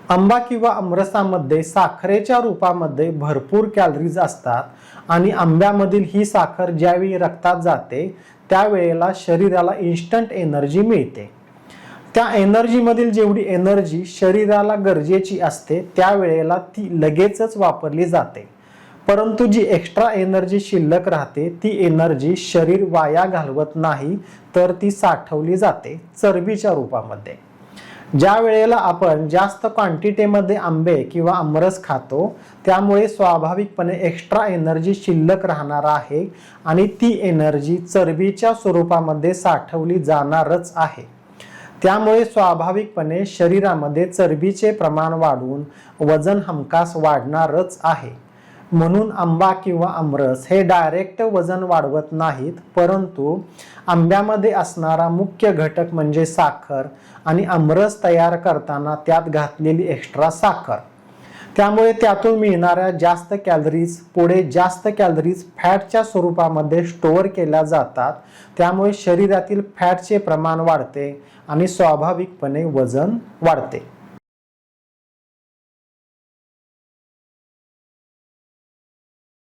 आंबा किंवा आमरसामध्ये साखरेच्या रूपामध्ये भरपूर कॅलरीज असतात आणि आंब्यामधील ही साखर ज्यावेळी रक्तात जाते त्यावेळेला शरीराला इन्स्टंट एनर्जी मिळते। त्या एनर्जीमधील जेवढी एनर्जी शरीराला गरजेची असते त्यावेळेला ती लगेचच वापरली जाते, परंतु जी एक्स्ट्रा एनर्जी शिल्लक राहते ती एनर्जी शरीर वाया घालवत नाही, तर ती साठवली जाते चरबीच्या रूपामध्ये। ज्या वेळेला आपण जास्त क्वांटिटीमध्ये आंबे किंवा आमरस खातो त्यामुळे स्वाभाविकपणे एक्स्ट्रा एनर्जी शिल्लक राहणार आहे आणि ती एनर्जी चरबीच्या स्वरूपामध्ये साठवली जाणारच आहे। त्यामुळे स्वाभाविकपणे शरीरामध्ये चरबीचे प्रमाण वाढून वजन हमखास वाढणारच आहे। म्हणून आंबा किंवा आमरस हे डायरेक्ट वजन वाढवत नाहीत, परंतु आंब्यामध्ये असणारा मुख्य घटक म्हणजे साखर आणि आमरस तयार करताना त्यात घातलेली एक्स्ट्रा साखर, त्यामुळे त्यातून मिळणाऱ्या जास्त कॅलरीज पुढे जास्त कॅलरीज फॅटच्या स्वरूपामध्ये स्टोअर केल्या जातात, त्यामुळे शरीरातील फॅटचे प्रमाण वाढते आणि स्वाभाविकपणे वजन वाढते।